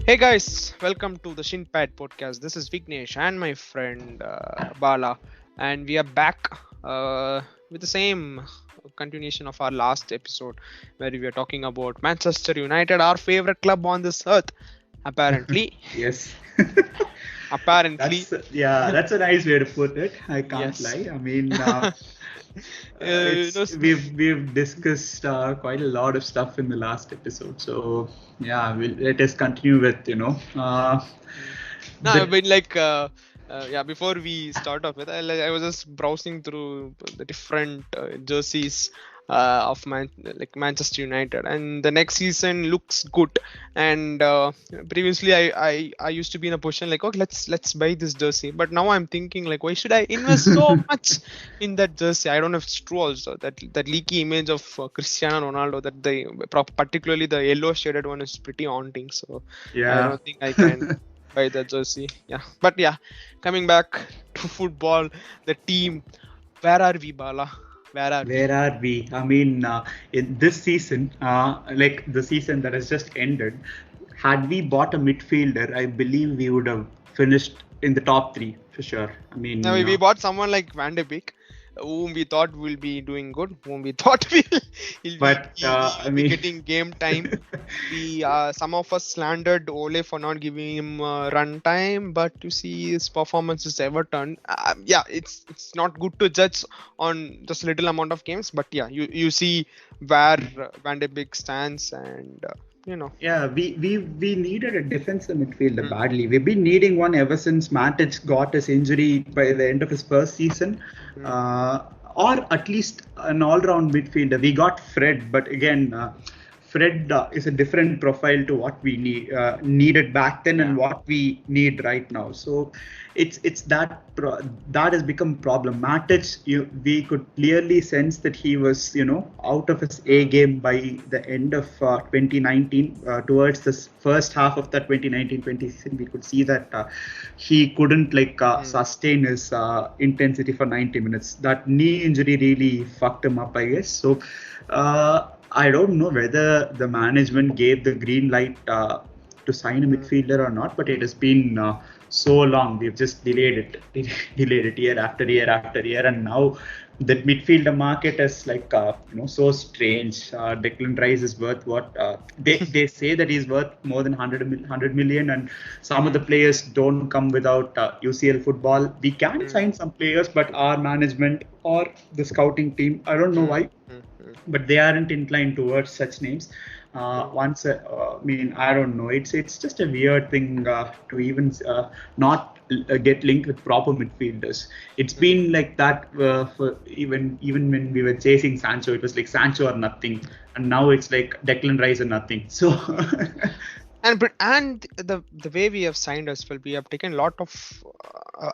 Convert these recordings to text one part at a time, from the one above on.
Hey guys, welcome to the Shinpad podcast. This is Vignesh and my friend Bala, and we are back with the same continuation of our last episode where we were talking about Manchester United, our favorite club on this earth. Apparently, Yes. apparently, That's a nice way to put it. I can't yes. lie. I mean, You know, we've discussed quite a lot of stuff in the last episode. So let us continue with no, I the mean before we start off with, I was just browsing through the different jerseys of Manchester United, and the next season looks good. And previously, I used to be in a position like, okay, let's buy this jersey, but now I'm thinking like, why should I invest so much in that jersey? I don't know if it's true also that leaky image of Cristiano Ronaldo, that particularly the yellow shaded one, is pretty haunting. So I yeah. don't think I can buy that jersey. Yeah, but yeah, coming back to football, the team. Where are we, Bala? Where are we? Where are we? I mean, in this season, like the season that has just ended, had we bought a midfielder, I believe we would have finished in the top three for sure. I Now mean, we bought someone like Van de Beek, whom we thought will be doing good, whom we thought but I he'll be mean, getting game time. We Some of us slandered Ole for not giving him run time, but you see his performance is Everton. Yeah, it's not good to judge on just little amount of games, but yeah, you see where Van de Beek stands, and yeah, we needed a defensive midfielder mm, badly. We've been needing one ever since Matic got his injury by the end of his first season, mm, uh, or at least an all-round midfielder. We got Fred, but again, Fred is a different profile to what we needed back then and yeah. what we need right now. So it's that has become problem. Matic, we could clearly sense that he was out of his A Mm, game by the end of 2019. Towards the first half of the 2019-20 season, we could see that he couldn't mm, sustain his intensity for 90 minutes. That knee injury really fucked him up, I guess. So. I don't know whether the management gave the green light to sign a mm. midfielder or not, but it has been so long. We've just delayed it, delayed it year after year after year, and now the midfielder market is so strange. Declan Rice is worth what they say that he's worth more than 100 million, and some of the Mm, players don't come without UCL football. We can mm, sign some players, but our management or the scouting team, I don't know mm, why, mm, mm, but they aren't inclined towards such names. mm. I mean, I don't know. It's just a weird thing to even not get linked with proper midfielders. It's Mm. been like that for even when we were chasing Sancho, it was like Sancho or nothing, and now it's like Declan Rice or nothing. So And the way we have signed as well, we have taken a lot of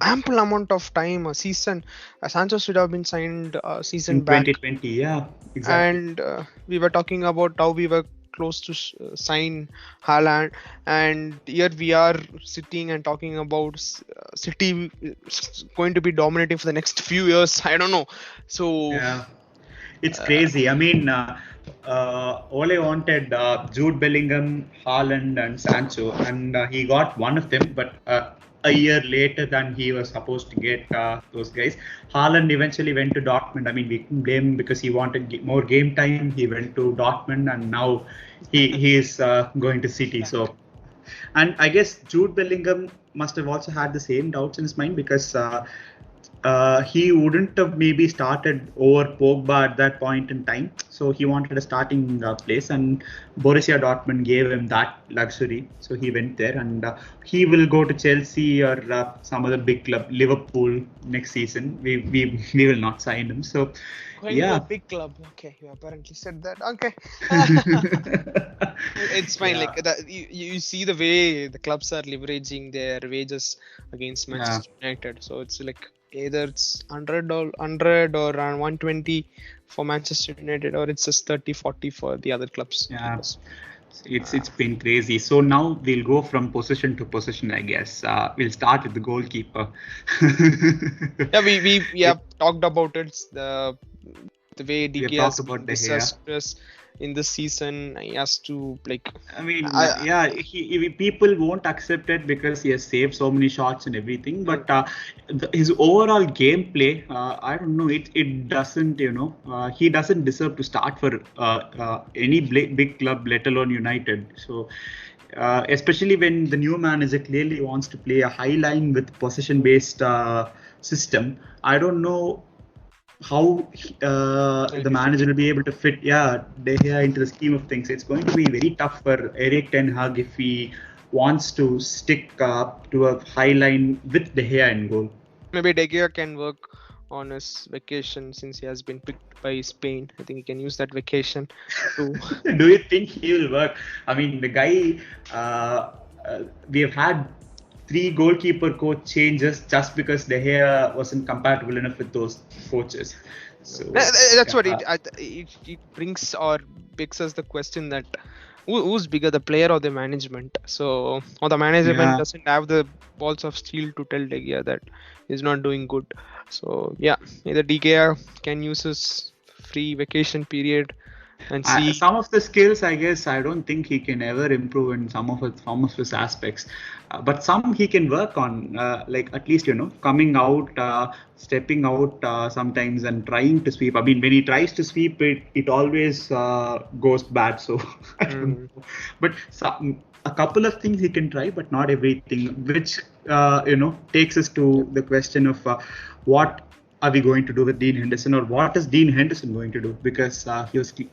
ample amount of time, a season. Sancho should have been signed a season in back, 2020, yeah, exactly. and we were talking about how we were close to sign Haaland, and here we are sitting and talking about City going to be dominating for the next few years. I don't know. So Yeah. It's uh, crazy. I mean, Ole wanted Jude Bellingham, Haaland, and Sancho, and he got one of them, but a year later than he was supposed to get those guys. Haaland eventually went to Dortmund. I mean, we can blame him because he wanted more game time. He went to Dortmund, and now he is going to City. So, and I guess Jude Bellingham must have also had the same doubts in his mind because he wouldn't have maybe started over Pogba at that point in time. So he wanted a starting place, and Borussia Dortmund gave him that luxury. So he went there, and he will go to Chelsea or some other big club, Liverpool next season. We will not sign him. So going to a yeah. big club. Okay, you apparently said that. Okay. It's fine. Yeah, Like that, you see the way the clubs are leveraging their wages against yeah. Manchester United. So it's like either it's 100 or around 120 for Manchester United, or it's just 30, 40 for the other clubs. Yeah, Because it's been crazy. So now we'll go from position to position, I guess. We'll start with the goalkeeper. yeah, we It, have talked about it. The way we have DK talked has about been De Gea. disastrous. in this season. He has to like. I mean, I, yeah, people won't accept it because he has saved so many shots and everything. But his overall gameplay, I don't know, it doesn't, he doesn't deserve to start for any big club, let alone United. So, especially when the new manager clearly wants to play a high line with possession-based system, I don't know how I'll the be manager fitting. will be able to fit De Gea into the scheme of things. It's going to be very tough for Eric Ten Hag if he wants to stick to a high line with De Gea in goal. Maybe De Gea can work on his vacation since he has been picked by Spain. I think he can use that vacation to. Do you think he will work? I mean, the guy, we have had 3 goalkeeper coach changes just because De Gea wasn't compatible enough with those coaches. So, That's what yeah. it brings or begs us the question that who's bigger, the player or the management? So, or the management Yeah. doesn't have the balls of steel to tell De Gea that he's not doing good. So, yeah, either De Gea can use his free vacation period and see. Some of the skills, I guess, I don't think he can ever improve in some of his aspects. But some he can work on, like at least coming out, stepping out sometimes, and trying to sweep. I mean, when he tries to sweep, it always goes bad. So I don't know. But a couple of things he can try, but not everything. Which takes us to the question of what are we going to do with Dean Henderson, or what is Dean Henderson going to do? Because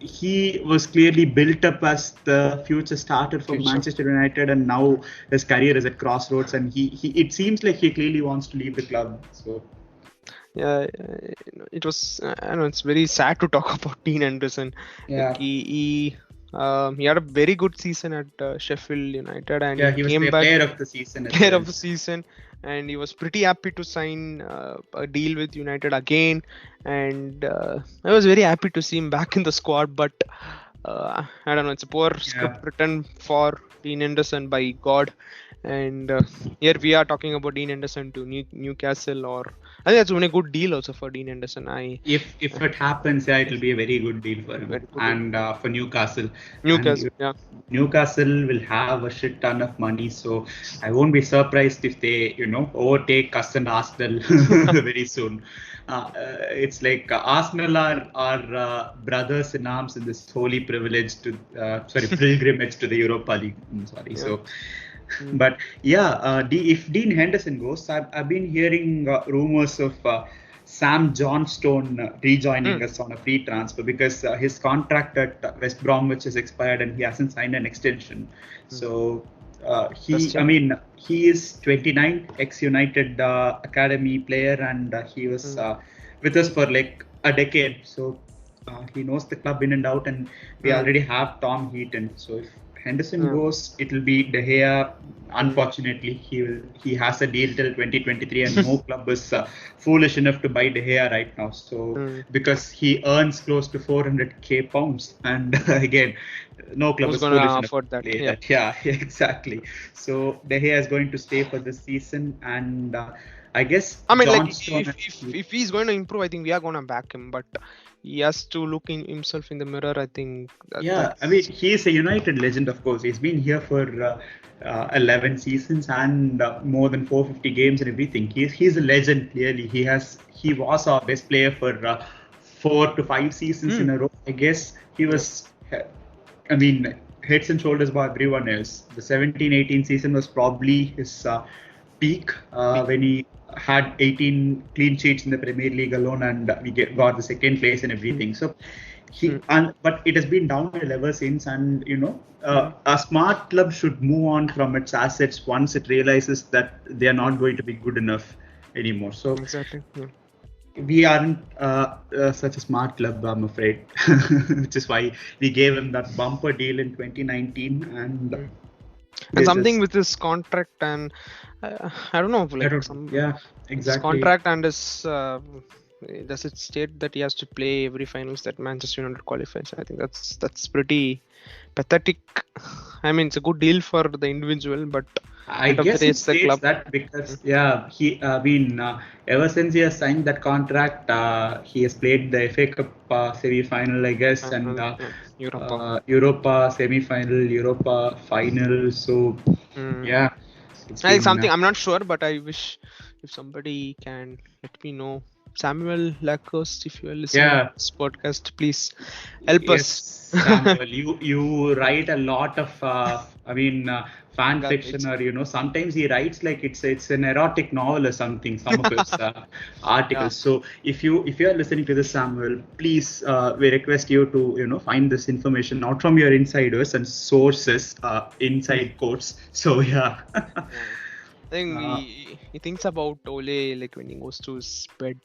he was clearly built up as the future starter for Future. Manchester United, and now his career is at crossroads, and he it seems like he clearly wants to leave the club. So Yeah, it was. I know it's very sad to talk about Dean Henderson. yeah, Like he had a very good season at Sheffield United, and yeah, he he was came the back player of the season as player well. of the season, and he was pretty happy to sign a deal with United again, and I was very happy to see him back in the squad. But I don't know, it's a poor script written for Dean Henderson by God, and here we are talking about Dean Henderson to Newcastle, or I think that's even a good deal also for Dean Henderson. If it happens, yeah, it'll be a very good deal for him Very good deal. and for Newcastle. Newcastle, And yeah. Newcastle will have a shit ton of money, so I won't be surprised if they, overtake us and Arsenal very soon. It's like Arsenal are brothers in arms in this holy privilege to, pilgrimage to the Europa League. I'm sorry. Yeah. So. But yeah, if Dean Henderson goes, I've been hearing rumors of Sam Johnstone rejoining us on a free transfer because his contract at West Bromwich has expired and he hasn't signed an extension. So he is 29, ex-United academy player, and he was with us for like a decade. So he knows the club in and out, and we already have Tom Heaton. So if Henderson goes, it'll be De Gea. Unfortunately, he has a deal till 2023, and no club is foolish enough to buy De Gea right now. So because he earns close to 400k pounds, and again, no club Who's is gonna foolish enough afford to that? play Yeah. that. Yeah, exactly. So De Gea is going to stay for this season, and I guess I mean, like Johnstone. if he's going to improve, I think we are going to back him. But he has to look in himself in the mirror. I think. I mean, he's a United legend, of course. He's been here for 11 seasons and more than 450 games and everything. He's a legend. Clearly, he was our best player for 4 to 5 seasons in a row. I guess he was. I mean, heads and shoulders above everyone else. The 17-18 season was probably his peak when he had 18 clean sheets in the Premier League alone, and we got the second place and everything. So but it has been downhill ever since, and a smart club should move on from its assets once it realizes that they are not going to be good enough anymore. So exactly. Yeah. We aren't such a smart club, I'm afraid, which is why we gave him that bumper deal in 2019, and something with his contract and I don't know, like exactly. his contract and his Does it state that he has to play every finals that Manchester United qualifies? I think that's pretty pathetic. I mean, it's a good deal for the individual, but I end of the guess day, it it's the states club. that because ever since he has signed that contract, he has played the FA Cup semi-final, I guess, and Final, yeah, Europa. Europa semi-final, Europa final. So Mm. yeah, it's I think been something I'm not sure, but I wish if somebody can let me know. Samuel Lacoste, if you are listening to yeah. this podcast, please help Yes, us. Samuel, you write a lot of fan fiction, Garbage. or sometimes he writes like it's an erotic novel or something, some of his Yeah. articles. So if you are listening to this, Samuel, please, we request you to find this information not from your insiders and sources, inside quotes. So yeah. Yeah. I think uh, he thinks about Ole like when he goes to his bed.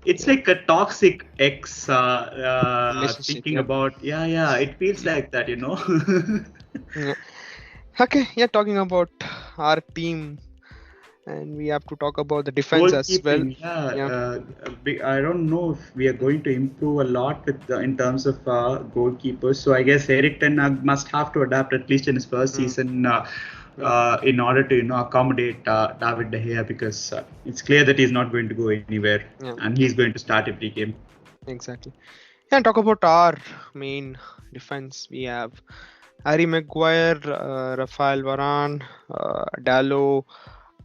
it's Yeah. like a toxic ex Relationship. thinking Yep. about, yeah, it feels like that. Yeah. Okay. Yeah. Talking about our team, and we have to talk about the defense as well. Goalkeeping, yeah. Yeah. I don't know if we are going to improve a lot with in terms of goalkeepers. So I guess Eric Ten Hag must have to adapt at least in his first Mm, season, mm, in order to accommodate David De Gea, because it's clear that he's not going to go anywhere yeah. and he's going to start every game. Exactly. Yeah, and talk about our main defense. We have Harry Maguire, Rafael Varane, Dallo,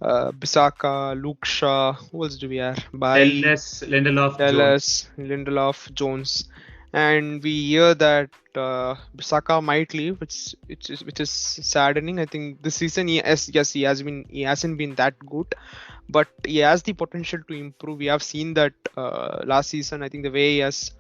Bissaka, Luke Shaw. Who else do we have? Bailly, Lindelof, Jones. Dallas, Lindelof, Jones, and we hear that Bissaka might leave, which is saddening. I think this season, yes, he hasn't been that good, but he has the potential to improve. We have seen that last season. I think the way he has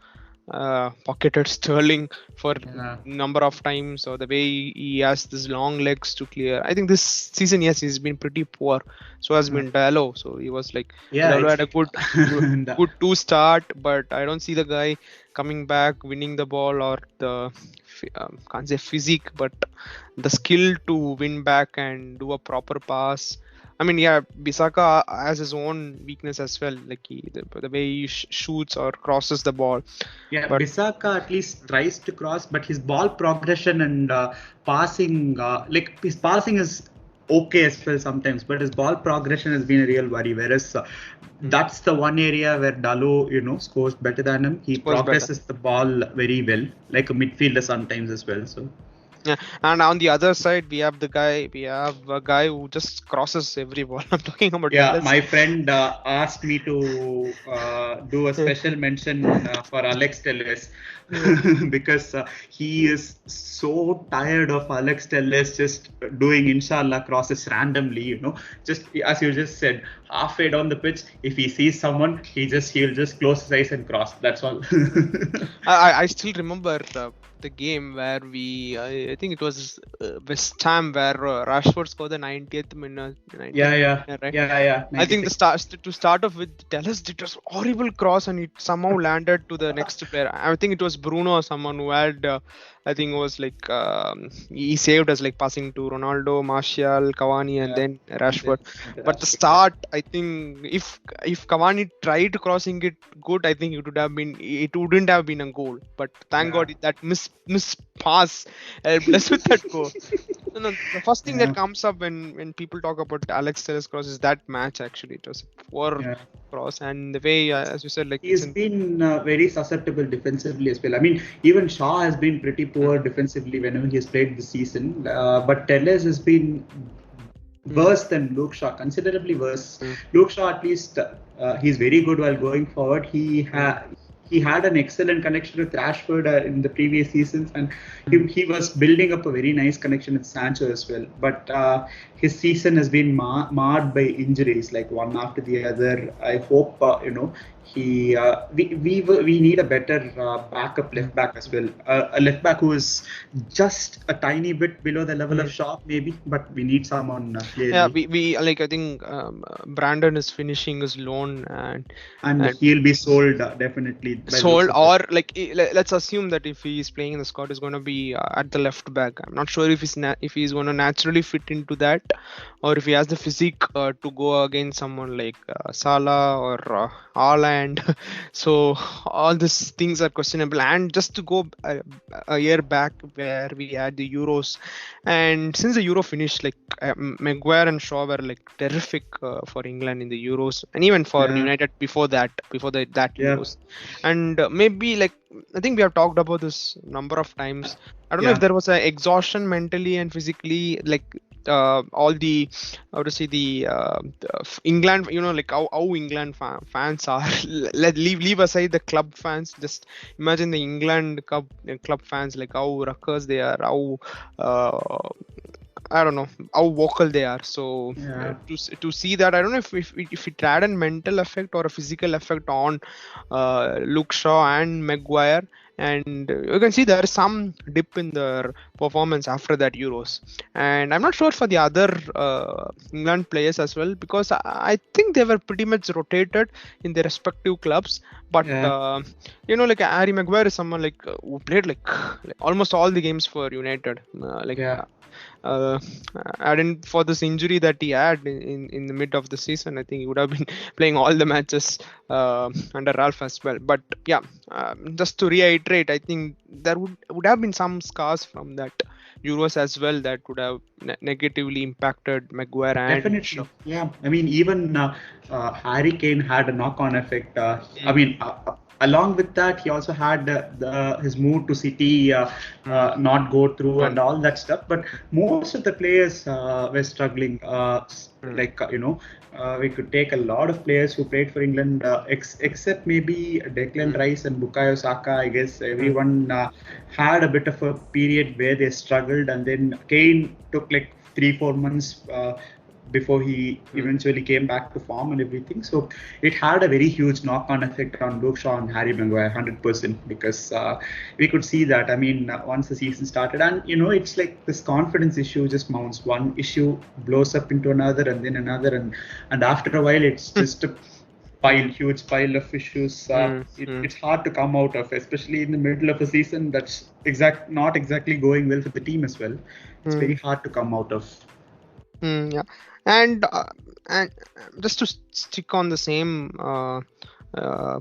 pocketed Sterling for Yeah, number of times, or the way he has these long legs to clear. I think this season, yes, he's been pretty poor. So has yeah, been Dallo. So he was like yeah. Dallo It's had a like good two start, but I don't see the guy coming back, winning the ball, or the can't say physique, but the skill to win back and do a proper pass. I mean, yeah, Bisaka has his own weakness as well, like the way he shoots or crosses the ball. Yeah, But Bissaka at least tries to cross, but his ball progression and passing, like his passing is okay as well sometimes, but his ball progression has been a real worry. Whereas mm, that's the one area where Dallo, scores better than him. He scores better. progresses the ball very well, like a midfielder sometimes as well. So. Yeah, and on the other side, we have a guy who just crosses every ball. I'm talking about Yeah, Dallas. my friend asked me to do a Yeah, special mention for Alex Telles yeah. because he is so tired of Alex Telles just doing inshallah crosses randomly. Just as you just said, halfway down the pitch, if he sees someone, he'll just close his eyes and cross. That's all. I still remember the game where I think it was West Ham where Rashford scored the 90th minute, Yeah, 90th yeah, minute, right? yeah, yeah. I think the 96. start to start off with Dallas did a horrible cross and it somehow landed to the next player. I think it was Bruno or someone who had I think it was like he saved us like passing to Ronaldo, Martial, Cavani, and Yeah, then and then Rashford. But the Rashford. Yeah. start, I think if Cavani tried crossing it good, I think it wouldn't have been a goal. But thank Yeah. God that miss pass helped us with that goal. No, the first thing that Yeah. comes up when people talk about Alex Telles cross is that match. Actually, it was a poor Yeah. cross, and the way, as you said, like it's He's in. been very susceptible defensively as well. I mean, even Shaw has been pretty poor defensively whenever he has played this season. But Telles has been Mm, worse than Luke Shaw, considerably worse. mm, Luke Shaw, at least, he's very good while going forward. mm, He had an excellent connection with Rashford in the previous seasons, and mm. he was building up a very nice connection with Sancho as well. But his season has been marred by injuries, like one after the other. I hope we need a better backup Mm. left back as well. A left back who is just a tiny bit below the level of Mm. Shaw, maybe, but we need someone Yeah, clearly. we like I think Brandon is finishing his loan And and he'll be sold definitely by the looks sold, of it. or like let's assume that if he's playing in the squad, is going to be at the left back. I'm not sure if if he's going to naturally fit into that, or if he has the physique to go against someone like Salah or Haaland and so all these things are questionable. And just to go a year back where we had the Euros, and since the Euro finished, like Maguire and Shaw were like terrific for England in the Euros, and even for Yeah. United before that, that Yeah. Euros. And maybe like I think we have talked about this number of times. I don't know if Yeah. there was a exhaustion mentally and physically, like all the how to say the England, like how England fans are. Let leave aside the club fans. Just imagine the England club fans, like how ruckers they are, how I don't know how vocal they are. So Yeah. to see that, I don't know if it had a mental effect or a physical effect on Luke Shaw and Maguire. And you can see there is some dip in their performance after that Euros. And I'm not sure for the other England players as well, because I think they were pretty much rotated in their respective clubs. But Yeah. like Harry Maguire is someone like who played like almost all the games for United. Yeah. Uh, and for this injury that he had in the mid of the season, I think he would have been playing all the matches under Ralph as well. But yeah, just to reiterate, I think there would have been some scars from that Euros as well that would have negatively impacted Maguire and Definitely. Shaw. Yeah. I mean, even Harry Kane had a knock-on effect. I Mm, mean, along with that, he also had his move to City mm, not go through and on. all that stuff. But most of the players were struggling. Mm, Like we could take a lot of players who played for England, except maybe Declan mm, Rice and Bukayo Saka. I guess mm, everyone had a bit of a period where they struggled, and then Kane took like 3-4 months before he mm. eventually came back to form and everything. So it had a very huge knock-on effect on Luke Shaw and Harry Maguire, 100%, because we could see that. I mean, once the season started, and it's like this confidence issue just mounts. One issue blows up into another, and then another, and after a while, it's just a huge pile of issues. Mm, mm, It's hard to come out of, especially in the middle of a season that's not exactly going well for the team as well. It's very mm. hard to come out of. Yeah, and just to stick on the same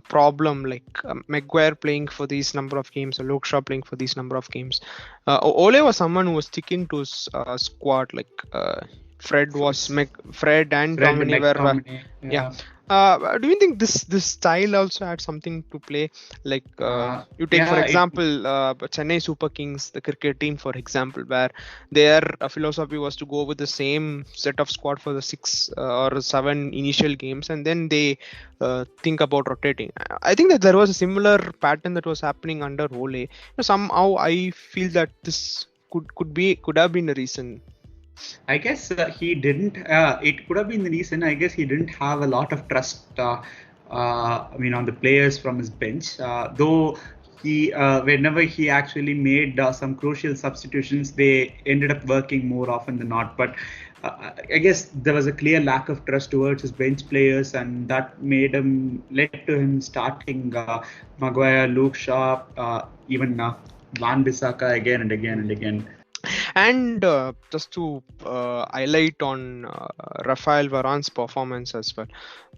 problem, like Maguire playing for these number of games or Luke Shaw playing for these number of games. Ole was someone who was sticking to his squad. Like Fred and Fred Tomini were McTominay, yeah. yeah. Do you think this style also had something to play? Like you take for Yeah, example Chennai Super Kings, the cricket team, for example, where their philosophy was to go with the same set of squad for the 6 or 7 initial games, and then they think about rotating. I think that there was a similar pattern that was happening under Ole. Somehow I feel that this could have been a reason. I guess he didn't. It could have been the reason. I guess he didn't have a lot of trust. I mean, on the players from his bench. Though he, whenever he actually made some crucial substitutions, they ended up working more often than not. But I guess there was a clear lack of trust towards his bench players, and that led to him starting Maguire, Luke Shaw, even Van Bissaka again and again and again. And just to highlight on Rafael Varane's performance as well,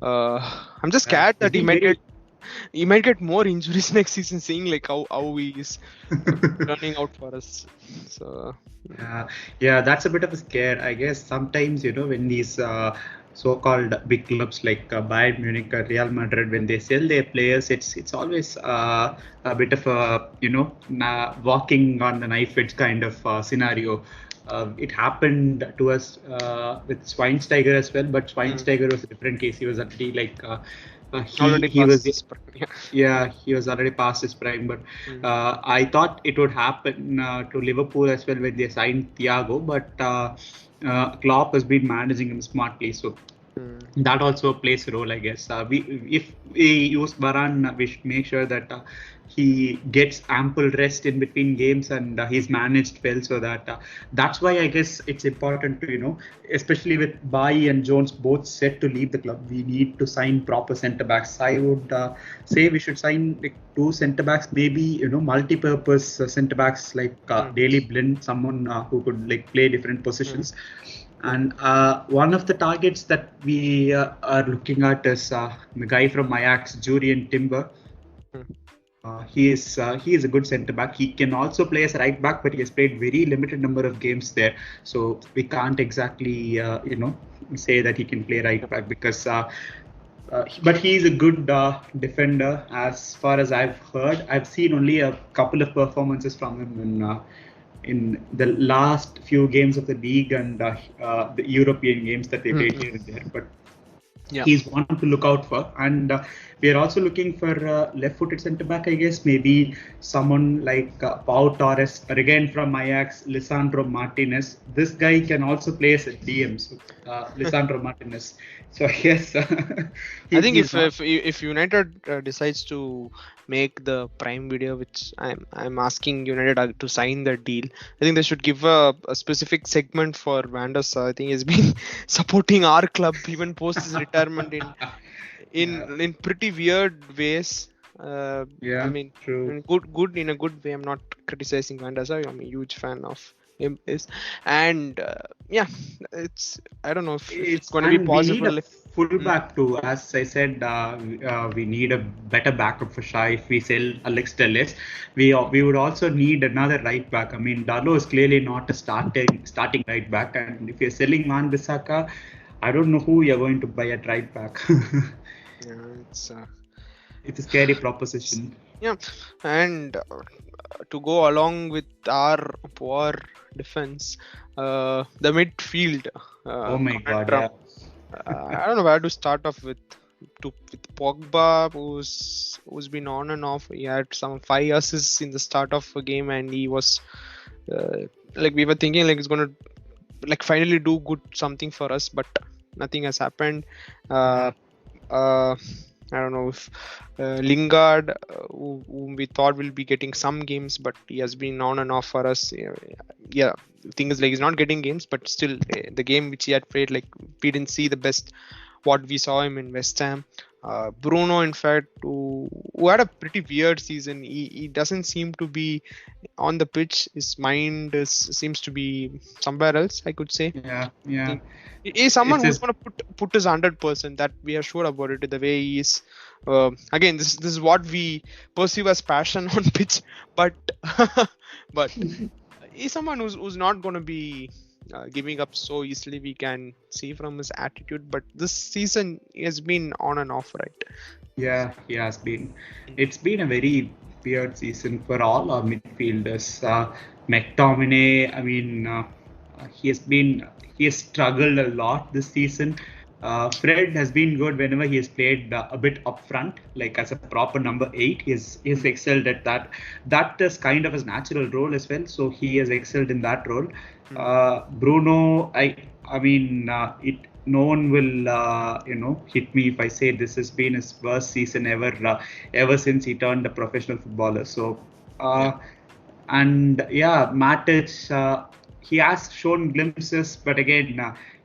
I'm just scared He's that been very. he might get more injuries next season, seeing like how he is turning out for us. So Yeah, that's a bit of a scare. I guess sometimes, when these so-called big clubs like Bayern Munich or Real Madrid, when they sell their players, it's always a bit of a, walking on the knife edge kind of scenario. It happened to us with Schweinsteiger as well, but mm, Schweinsteiger was a different case. He was actually like already he was past this. Yeah. he was already past his prime, but Mm, I thought it would happen to Liverpool as well when they signed Thiago, but Klopp has been managing him smartly, so mm, that also plays a role, I guess. If we use Varane, we should make sure that he gets ample rest in between games, and he's managed well, so that that's why I guess it's important to, especially with Bailly and Jones both set to leave the club, we need to sign proper centre backs. I would say we should sign like 2 centre backs, maybe multi-purpose centre backs like mm, Daley Blind, someone who could like play different mm, positions. And one of the targets that we are looking at is the guy from Ajax, Julian Timber. Hmm. He is a good centre back. He can also play as a right back, but he has played very limited number of games there. So we can't exactly say that he can play right back because. But he's a good defender, as far as I've heard. I've seen only a couple of performances from him in the last few games of the league and the European games that they played here and there. But Yeah. he's one to look out for. And we are also looking for left-footed centre back, I guess. Maybe someone like Pau Torres, or again from Ajax, Lisandro Martinez. This guy can also play as a DM. So Lisandro Martinez. So yes, I think he's not. if United decides to make the Prime Video, which I'm asking United to sign the deal, I think they should give a specific segment for Van der Sar. I think he's been supporting our club even post his retirement Yeah, in pretty weird ways. I yeah, mean, true. good in a good way. I'm not criticizing Van der Sar. I'm a huge fan of him. And yeah, I don't know if it's going to be And we need a possible. Mm, fullback too. As I said, we need a better backup for Shai. If we sell Alex Telles, we would also need another right back. I mean, Dalo is clearly not a starting right back, and if you're selling Van Bissaka, I don't know who you're going to buy at right back. yeah, It's a scary proposition. yeah, and to go along with our poor defense, the midfield Oh my God, conundrum. yeah. I don't know where to start off with. With Pogba, who's been on and off. He had some 5 assists in the start of a game, and he was like we were thinking like he's gonna like finally do good something for us, but nothing has happened. Uh, uh, I don't know if Lingard, whom we thought will be getting some games, but he has been on and off for us. Yeah, the thing is like he's not getting games, but still the game which he had played, like we didn't see the best what we saw him in West Ham. Bruno, in fact, who had a pretty weird season. He doesn't seem to be on the pitch. His mind seems to be somewhere else, I could say. Yeah, I yeah. think he's someone It's who's just going to put his 100%, that we are sure about it, the way he is. Again, this is what we perceive as passion on pitch, but but he's someone who's not going to be giving up so easily. We can see from his attitude, but this season he has been on and off, right? Yeah, he has been. It's been a very weird season for all our midfielders. McTominay, I mean, he has been he has struggled a lot this season. Fred has been good whenever he has played a bit up front, like as a proper number 8. He's excelled at that. That is kind of his natural role as well. So he has excelled in that role. Bruno, I mean, no one will hit me if I say this has been his worst season ever since he turned a professional footballer. So Yeah. and yeah, Matic, he has shown glimpses, but again,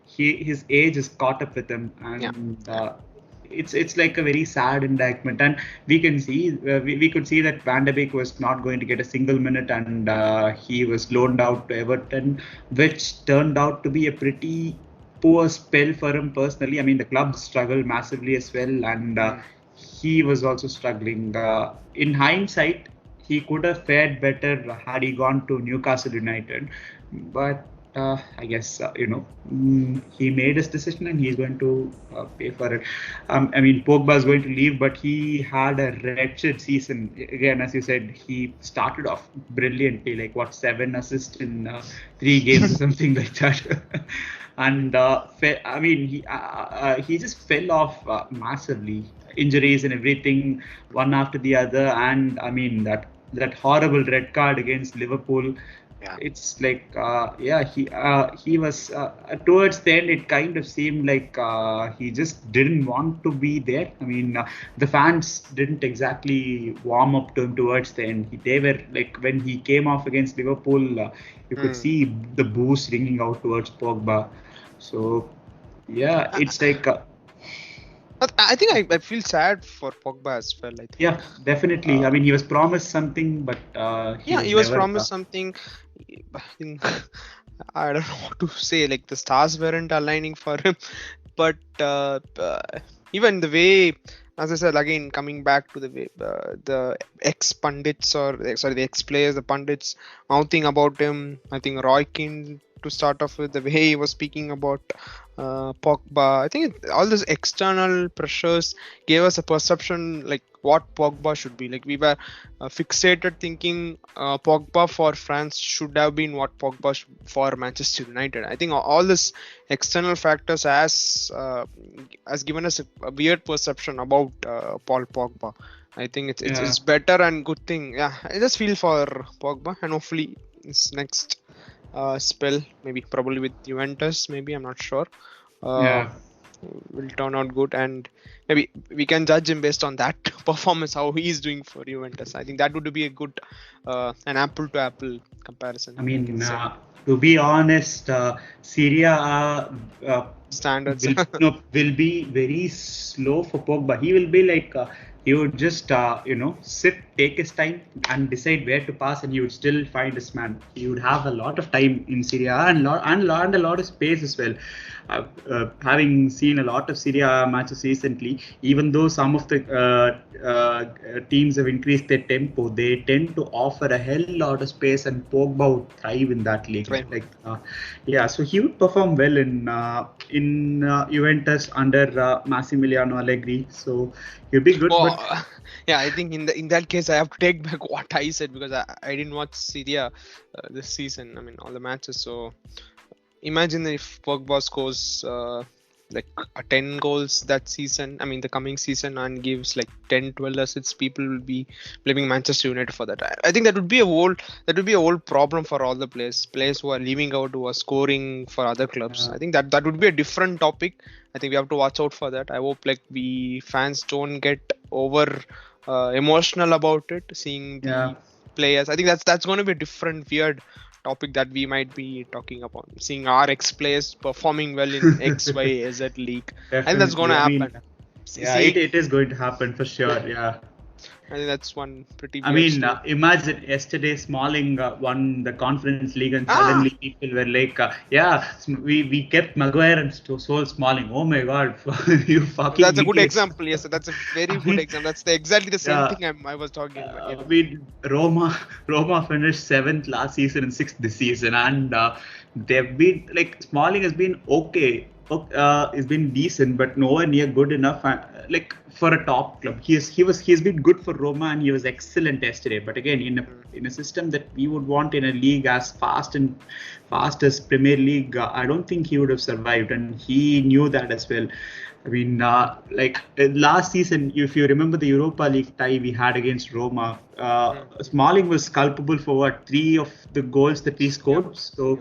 his age is caught up with him, Yeah. and it's like a very sad indictment. And we can see we could see that Van de Beek was not going to get a single minute, and he was loaned out to Everton, which turned out to be a pretty poor spell for him personally. I mean, the club struggled massively as well, and he was also struggling. In hindsight, he could have fared better had he gone to Newcastle United, but I guess he made his decision and he's going to pay for it. I mean, Pogba is going to leave, but he had a wretched season. Again, as you said, he started off brilliantly, like 7 assists in 3 games or something like that. And I mean, he just fell off massively. Injuries and everything, one after the other, and I mean that horrible red card against Liverpool. Yeah. It's like he was towards the end. It kind of seemed like he just didn't want to be there. I mean, the fans didn't exactly warm up to him towards the end. They were like when he came off against Liverpool, you could see the boos ringing out towards Pogba. So yeah, it's like. I think I feel sad for Pogba as well. I think. Yeah, definitely. I mean, he was promised something, but he Yeah, was he was never. promised something. I think I don't know what to say. Like the stars weren't aligning for him, but even the way, as I said again, coming back to the way the ex pundits sorry, the ex players, the pundits mouthing about him. I think Roy Keane to start off with, the way he was speaking about Pogba. I think all these external pressures gave us a perception like what Pogba should be. Like we were fixated thinking Pogba for France should have been what Pogba for Manchester United. I think all this external factors has given us a weird perception about Paul Pogba. I think it's better and good thing. Yeah, I just feel for Pogba, and hopefully his next spell, maybe probably with Juventus, maybe I'm not sure. Will turn out good, and maybe we can judge him based on that performance, how he is doing for Juventus. I think that would be a good an apple to apple comparison. I mean, to be honest, Syria standards will be very slow for Pogba. He will be like he would just sit, take his time, and decide where to pass, and he would still find his man. He would have a lot of time in Syria and a lot of space as well. Having seen a lot of Syria matches recently, even though some of the teams have increased their tempo, they tend to offer a hell lot of space, and Pogba would thrive in that league. Right. So he would perform well in Juventus under Massimiliano Allegri. So he'll be good. Yeah, I think in that case I have to take back what I said, because I didn't watch Syria this season. I mean, all the matches. So imagine if Pogba scores like 10 goals that season, I mean the coming season, and gives like 10-12 assists, people will be blaming Manchester United for that. I think that would be a whole problem for all the players who are leaving out, who are scoring for other clubs. I think that would be a different topic. I think we have to watch out for that. I hope like we fans don't get over emotional about it, seeing the players. I think that's going to be a different weird topic that we might be talking about, seeing our ex players performing well in X, Y, Z league. And that's going to happen. It is going to happen for sure. Yeah. I think that's one pretty. Imagine yesterday Smalling won the Conference League, and suddenly people were like, we kept Maguire and stole Smalling. Oh my God, you fucking. That's a good example. Yes, that's a very good example. That's exactly the same thing I was talking about. Roma finished 7th last season and 6th this season, and they've been like Smalling has been okay. It's been decent, but nowhere near good enough. Like for a top club, he's been good for Roma, and he was excellent yesterday. But again, in a system that we would want in a league as fast as Premier League, I don't think he would have survived, and he knew that as well. I mean, last season, if you remember the Europa League tie we had against Roma, Smalling was culpable for 3 of the goals that we scored. So.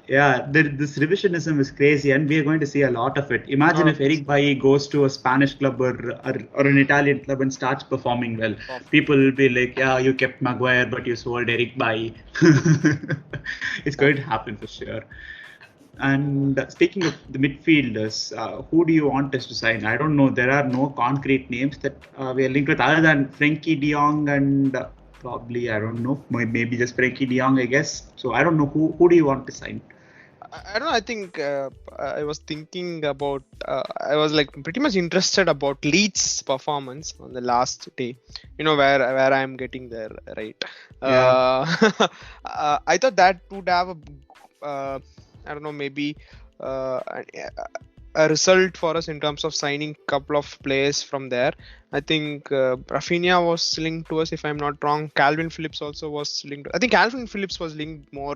Yeah, this revisionism is crazy, and we are going to see a lot of it. Imagine if Eric Bailly goes to a Spanish club or an Italian club and starts performing well. People will be like, yeah, you kept Maguire, but you sold Eric Bailly. It's going to happen for sure. And speaking of the midfielders, who do you want us to sign? I don't know. There are no concrete names that we are linked with, other than Frenkie de Jong and probably, I don't know, maybe just Frenkie de Jong, I guess. So I don't know. Who do you want to sign? I don't know. I think I was thinking about. I was like pretty much interested about Leeds' performance on the last day. You know where I am getting there, right? I thought that would have I don't know, maybe a result for us in terms of signing a couple of players from there. I think Rafinha was linked to us, if I'm not wrong. Calvin Phillips also was linked. I think Calvin Phillips was linked more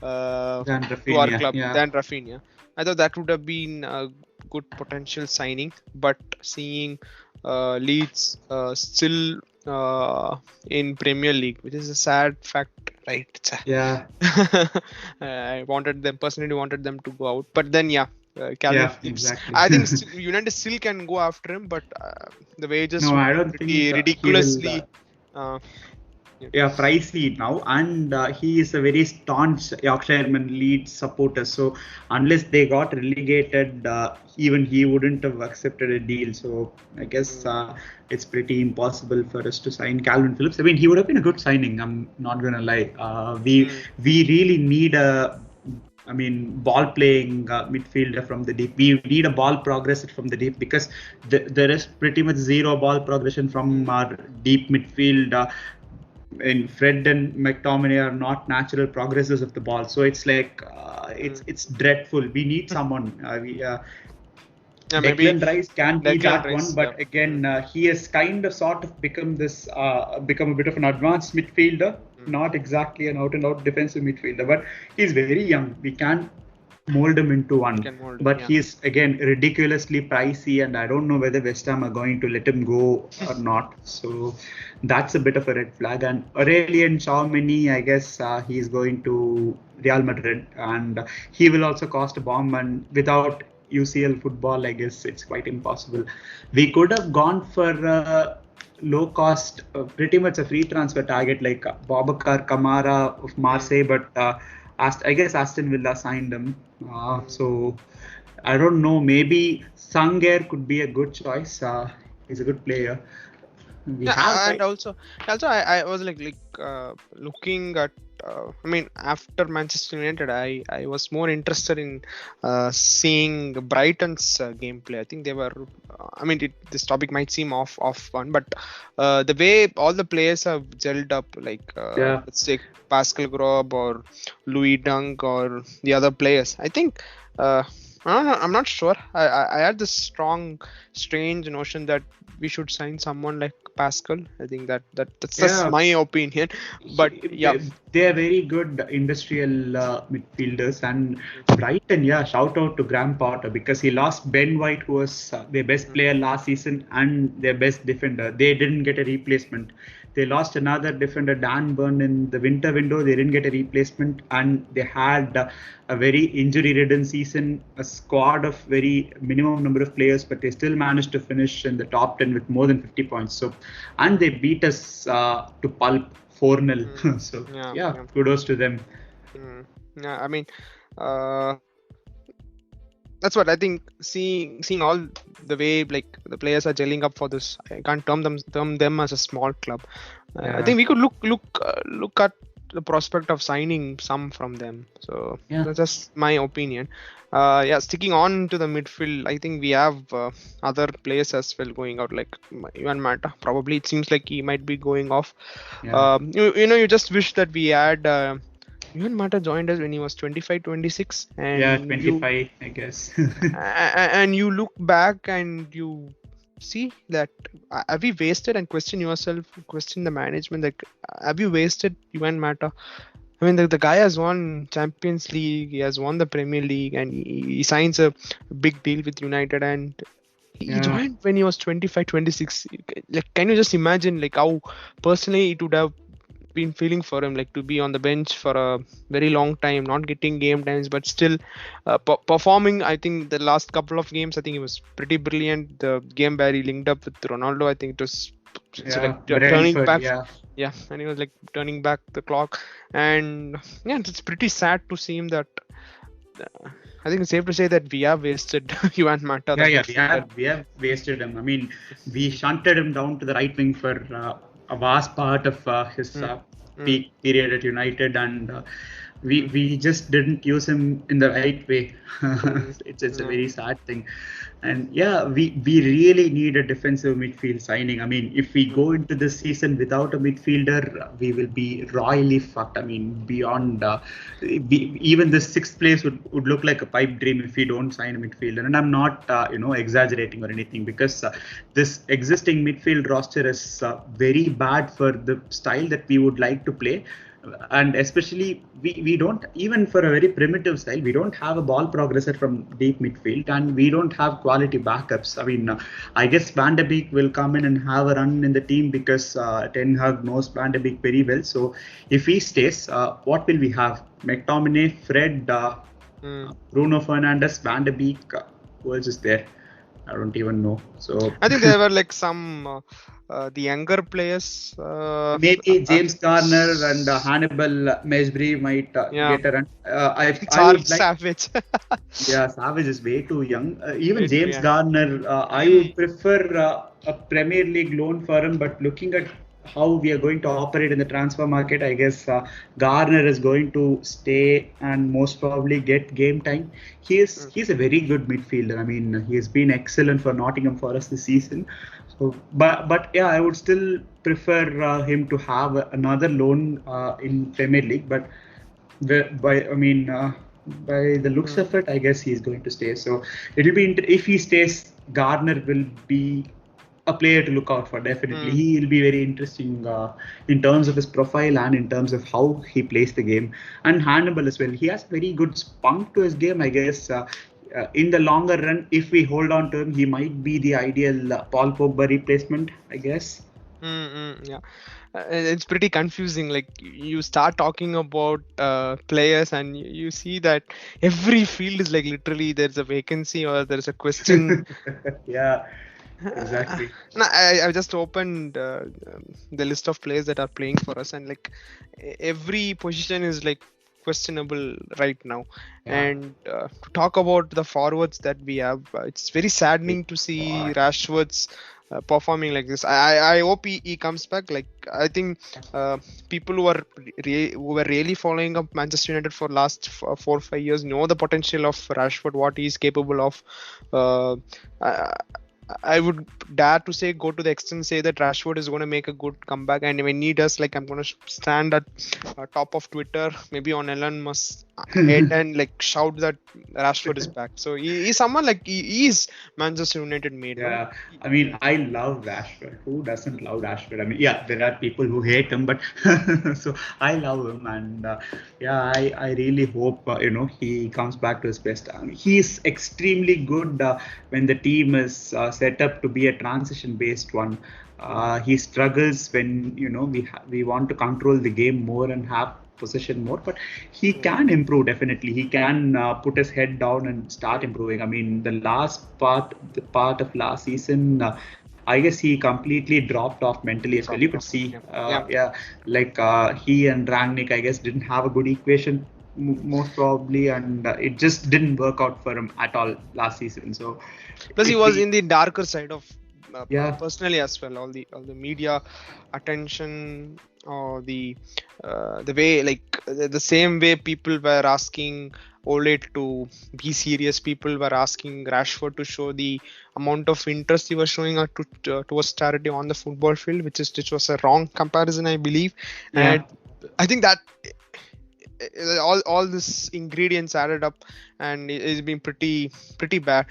to our club than Rafinha. I thought that would have been a good potential signing, but seeing Leeds still in Premier League, which is a sad fact, right? Yeah. I personally wanted them to go out, but then Calvin Phillips. Exactly. I think United still can go after him, but the wages would be ridiculously pricey now, and he is a very staunch Yorkshireman Leeds supporter. So unless they got relegated, even he wouldn't have accepted a deal. So I guess it's pretty impossible for us to sign Calvin Phillips. I mean, he would have been a good signing. I'm not gonna lie. We really need a I mean, ball playing midfielder from the deep. We need a ball progressor from the deep because there is pretty much zero ball progression from our deep midfield. And Fred and McTominay are not natural progressors of the ball, so it's like it's dreadful. We need someone. Yeah, maybe Declan Rice can be Declan that one, Rice. Yeah. but again, he has kind of sort of become become a bit of an advanced midfielder, not exactly an out-and-out defensive midfielder, but he's very young. We can mold him into We one, can mold him. but Yeah. he's again ridiculously pricey, and I don't know whether West Ham are going to let him go or not. So that's a bit of a red flag. And Aurelien Tchouameni, I guess he's going to Real Madrid, and he will also cost a bomb. And without UCL football, I guess it's quite impossible. We could have gone for low cost, pretty much a free transfer target like Boubacar Kamara of Marseille, but I guess Aston Villa signed him. So I don't know. Maybe Sanger could be a good choice. He's a good player. We have Yeah, and also I was looking at. I mean, after Manchester United, I was more interested in seeing Brighton's gameplay. I think they were. I mean, this topic might seem off one, but the way all the players have gelled up, Yeah. let's say Pascal Grob or Louis Dunk or the other players. I think. I'm not sure. I had this strong, strange notion that we should sign someone like Pascal. I think that's just my opinion. But yeah, they are very good industrial midfielders. And Brighton, yeah, shout out to Graham Potter because he lost Ben White, who was their best player last season and their best defender. They didn't get a replacement. They lost another defender, Dan Burn, in the winter window. They didn't get a replacement, and they had a very injury-ridden season, a squad of very minimum number of players, but they still managed to finish in the top 10 with more than 50 points. So, and they beat us to pulp 4-0. So, yeah, kudos to them. Yeah, I mean, that's what I think. Seeing all the way like the players are gelling up for this, I can't term them as a small club. I think we could look at the prospect of signing some from them. So that's just my opinion. Sticking on to the midfield, I think we have other players as well going out, like Ivan Mata. Probably it seems like he might be going off. You just wish that we had. Ivan Mata joined us when he was 25, 26. And 25, I guess. and you look back and you see that have you wasted, and question yourself, question the management, like have you wasted Ivan Mata? I mean, the guy has won Champions League, he has won the Premier League, and he signs a big deal with United, and he joined when he was 25, 26. Like, can you just imagine like how personally it would have been feeling for him, like to be on the bench for a very long time, not getting game times, but still performing. I think the last couple of games, I think he was pretty brilliant. The game where he linked up with Ronaldo, I think it was turning back. And he was like turning back the clock. And it's pretty sad to see him that. I think it's safe to say that we have wasted Ivan Mata. We have wasted him. I mean, we shunted him down to the right wing for a vast part of his peak period at United, and we just didn't use him in the right way. It's a very sad thing. And we really need a defensive midfield signing. I mean, if we go into this season without a midfielder, we will be royally fucked. I mean, beyond even the sixth place would look like a pipe dream if we don't sign a midfielder. And I'm not exaggerating or anything, because this existing midfield roster is very bad for the style that we would like to play. And especially we don't, even for a very primitive style, we don't have a ball progressor from deep midfield, and we don't have quality backups. I mean, I guess Van de Beek will come in and have a run in the team because Ten Hag knows Van de Beek very well. So if he stays, what will we have? McTominay, Fred, Bruno Fernandes, Van de Beek, who else is there? I don't even know. So I think there were like some the younger players. Maybe James Garner and Hannibal Mejbri might get a run. Savage. Savage is way too young. Even James Garner, I would prefer a Premier League loan for him. But looking at how we are going to operate in the transfer market, I guess Garner is going to stay and most probably get game time. He's a very good midfielder. I mean, he's been excellent for Nottingham Forest this season. So, but yeah, I would still prefer him to have another loan in Premier League. But by the looks of it, I guess he's going to stay. So it'll be if he stays, Gardner will be a player to look out for. Definitely, he will be very interesting in terms of his profile and in terms of how he plays the game. And Hannibal as well. He has very good spunk to his game, I guess. In the longer run, if we hold on to him, he might be the ideal Paul Pogba replacement, I guess. Yeah, it's pretty confusing. Like you start talking about players, and you see that every field is like literally there's a vacancy or there's a question. Yeah, exactly. I just opened the list of players that are playing for us, and like every position is like questionable right now. And to talk about the forwards that we have, it's very saddening to see Rashford's performing like this. I hope he comes back. Like I think people who were really following up Manchester United for last 4 or 5 years know the potential of Rashford, what he is capable of. I would dare to say, go to the extent say that Rashford is going to make a good comeback, and when he does, like I'm going to stand at top of Twitter, maybe on Elon Musk's head, and like shout that Rashford is back. So he's someone like he is Manchester United made. Yeah, No? I mean, I love Rashford. Who doesn't love Rashford? I mean, yeah, there are people who hate him, but so I love him, and yeah, I really hope he comes back to his best. I mean, he's extremely good when the team is set up to be a transition-based one. He struggles when we want to control the game more and have possession more, but he can improve. Definitely he can put his head down and start improving. I mean, the part of last season, I guess he completely dropped off mentally as well. You could see like he and Rangnick, I guess, didn't have a good equation most probably, and it just didn't work out for him at all last season. So plus he was in the darker side of personally as well. All the media attention, or the way, like the same way people were asking Ole to be serious, people were asking Rashford to show the amount of interest he was showing towards charity on the football field, which was a wrong comparison, I believe. And I think that all this ingredients added up, and it's been pretty bad.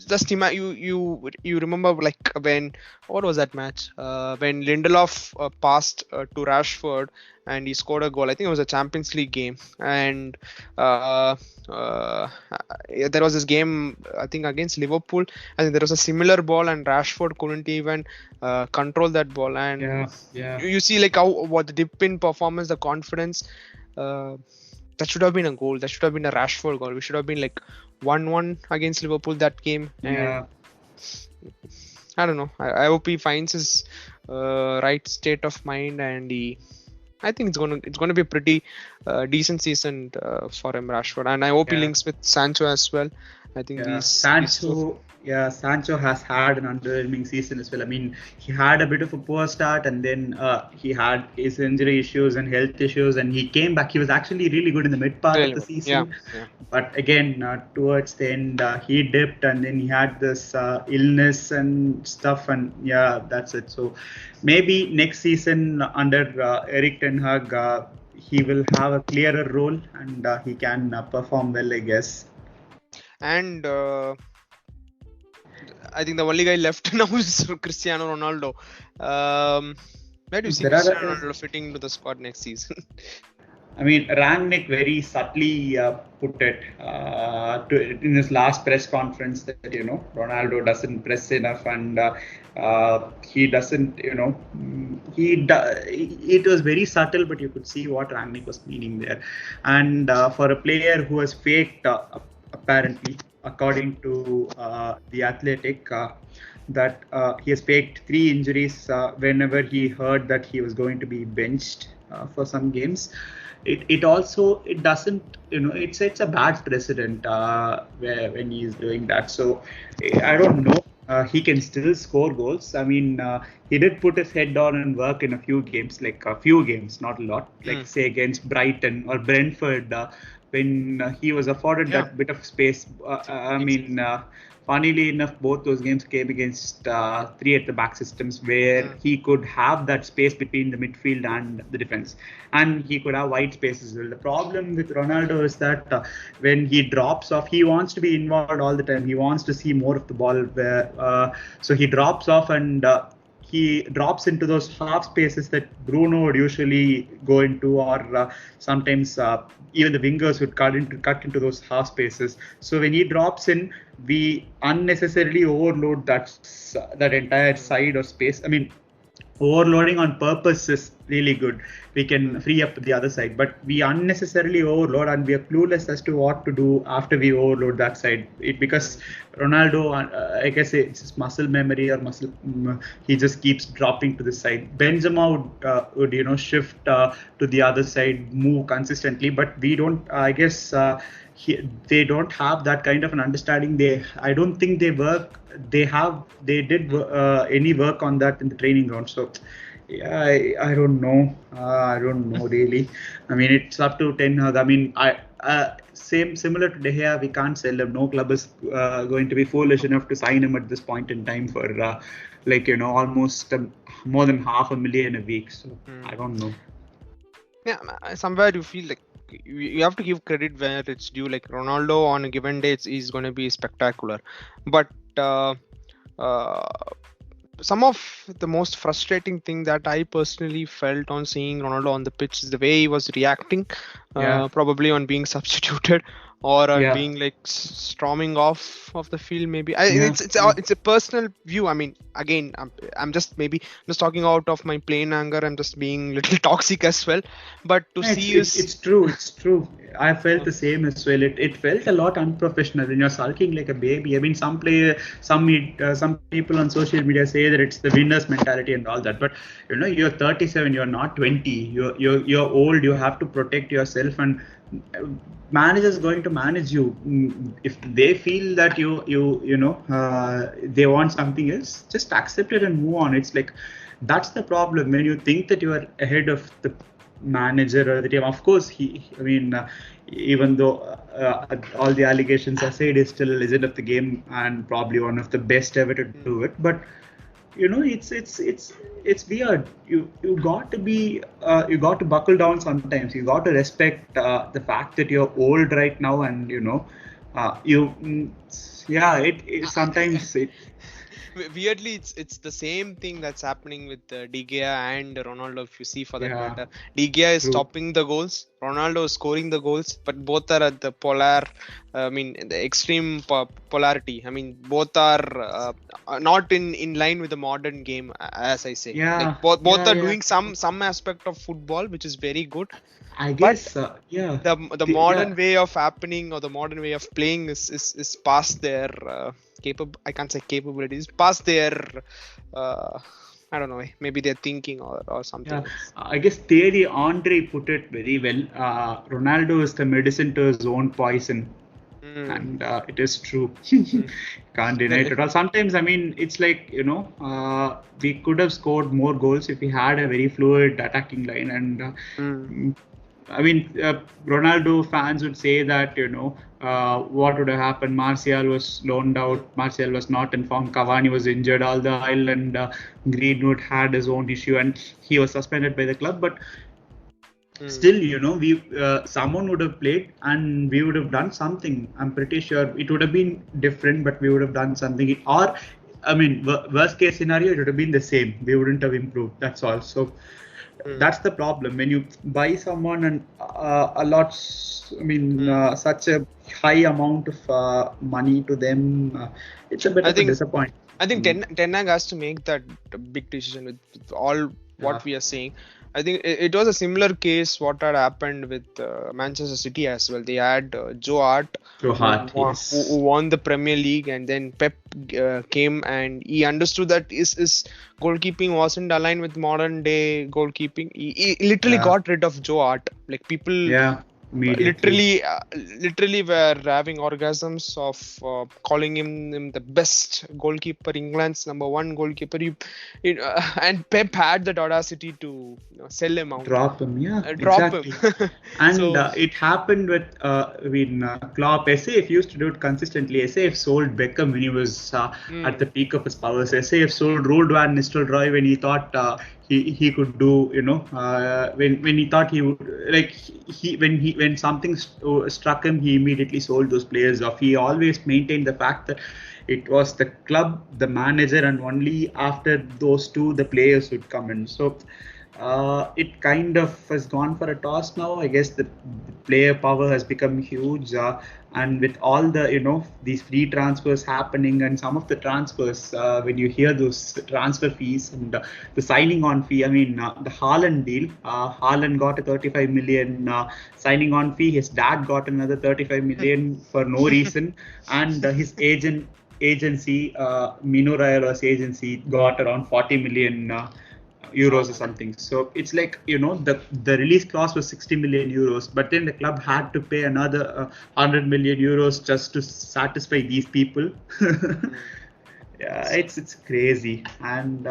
Just you remember, like, when what was that match when Lindelof passed to Rashford and he scored a goal. I think it was a Champions League game, and there was this game, I think, against Liverpool. I think there was a similar ball, and Rashford couldn't even control that ball. And you see, like, what the dip in performance, the confidence. That should have been a goal. That should have been a Rashford goal. We should have been like 1-1 against Liverpool that game. And I don't know. I hope he finds his right state of mind, and I think it's gonna be a pretty decent season for him, Rashford. And I hope he links with Sancho as well. I think Sancho has had an underwhelming season as well. I mean, he had a bit of a poor start, and then he had his injury issues and health issues, and he came back. He was actually really good in the mid part of the season. But again, towards the end, he dipped, and then he had this illness and stuff, and that's it. So maybe next season under Eric Ten Hag, he will have a clearer role, and he can perform well, I guess. And I think the only guy left now is Cristiano Ronaldo. Where do you see Cristiano Ronaldo fitting into the squad next season? I mean, Rangnick very subtly put it in his last press conference that Ronaldo doesn't press enough, and he doesn't. It was very subtle, but you could see what Rangnick was meaning there. And for a player who has faked, apparently, according to the Athletic, that he has faked 3 injuries whenever he heard that he was going to be benched for some games. It doesn't, it's a bad precedent when he is doing that. So I don't know he can still score goals. I mean, he did put his head down and work in a few games, like a few games, not a lot. Like say against Brighton or Brentford, when he was afforded Yeah, that bit of space. I exactly. mean, funnily enough, both those games came against three at the back systems where he could have that space between the midfield and the defense, and he could have wide spaces as well. The problem with Ronaldo is that when he drops off, he wants to be involved all the time. He wants to see more of the ball, so he drops off and he drops into those half spaces that Bruno would usually go into, or sometimes even the wingers would cut into those half spaces. So when he drops in, we unnecessarily overload that entire side or space. I mean, overloading on purpose is really good. We can free up the other side, but we unnecessarily overload and we are clueless as to what to do after we overload that side. Because Ronaldo, I guess it's his muscle memory or he just keeps dropping to the side. Benzema would shift to the other side, move consistently, but we don't. I guess they don't have that kind of an understanding. I don't think they did any work on that in the training ground. So yeah, I don't know. I don't know really. I mean, it's up to Ten Hag. I mean, similar to De Gea, we can't sell him. No club is going to be foolish enough to sign him at this point in time for almost more than $500,000 a week. So I don't know. Yeah, somewhere you feel like you have to give credit where it's due. Like Ronaldo on a given day, he's going to be spectacular, but some of the most frustrating thing that I personally felt on seeing Ronaldo on the pitch is the way he was reacting, probably on being substituted or on being like storming off of the field. Maybe it's a personal view. I mean, again, I'm just talking out of my plain anger. I'm just being a little toxic as well. But to see it's true. I felt the same as well. It felt a lot unprofessional when you're sulking like a baby. I mean, some people on social media say that it's the winner's mentality and all that. But you're 37. You're not 20. You're old. You have to protect yourself, and manager's going to manage you. If they feel that they want something else, just accept it and move on. It's like that's the problem when you think that you are ahead of the manager or the team. Of course, even though all the allegations are said, he's still a legend of the game and probably one of the best ever to do it. But it's weird. You got to buckle down sometimes. You got to respect the fact that you're old right now, and sometimes weirdly it's the same thing that's happening with De Gea and Ronaldo. If you see, for that matter, De Gea is stopping the goals, Ronaldo is scoring the goals, but both are at the the extreme polarity. I mean, both are not in line with the modern game, as I say. Both are doing some aspect of football which is very good. I guess, the modern way of happening or the modern way of playing is past their I can't say capabilities, past their I don't know, maybe they're thinking or something. Yeah. I guess Thierry Henry put it very well. Ronaldo is the medicine to his own poison. And it is true. Can't deny it at all. Sometimes, I mean, it's like, we could have scored more goals if we had a very fluid attacking line. And I mean, Ronaldo fans would say that, what would have happened? Martial was loaned out. Martial was not informed. Cavani was injured all the while, and Greenwood had his own issue, and he was suspended by the club. But still, someone would have played, and we would have done something. I'm pretty sure it would have been different, but we would have done something. Or, I mean, worst case scenario, it would have been the same. We wouldn't have improved. That's all. So. That's the problem when you buy someone and such a high amount of money to them. It's a bit of a disappointment. I think Ten Hag has to make that big decision with all what we are saying. I think it was a similar case what had happened with Manchester City as well. They had Joe Hart, who won the Premier League, and then Pep came and he understood that his goalkeeping wasn't aligned with modern day goalkeeping. He literally got rid of Joe Hart. Like people immediately. Literally were having orgasms of calling him the best goalkeeper, England's number one goalkeeper. And Pep had that audacity to sell him out, Drop him, yeah, drop him. exactly. And So it happened with Klopp. SAF used to do it consistently. SAF sold Beckham when he was at the peak of his powers. SAF sold Ruud van Nistelrooy when he thought he could do, when he thought he would, like when something struck him, he immediately sold those players off. He always maintained the fact that it was the club, the manager, and only after those two the players would come in. So it kind of has gone for a toss now. I guess the player power has become huge, and with all the these free transfers happening, and some of the transfers, when you hear those transfer fees and the signing on fee. I mean, the Haaland deal. Haaland got a 35 million signing on fee. His dad got another 35 million for no reason, and his agency, Mino Raiola's agency, got around 40 million. Euros or something. So it's like, the release clause was 60 million euros, but then the club had to pay another 100 million euros just to satisfy these people. Yeah, it's crazy. And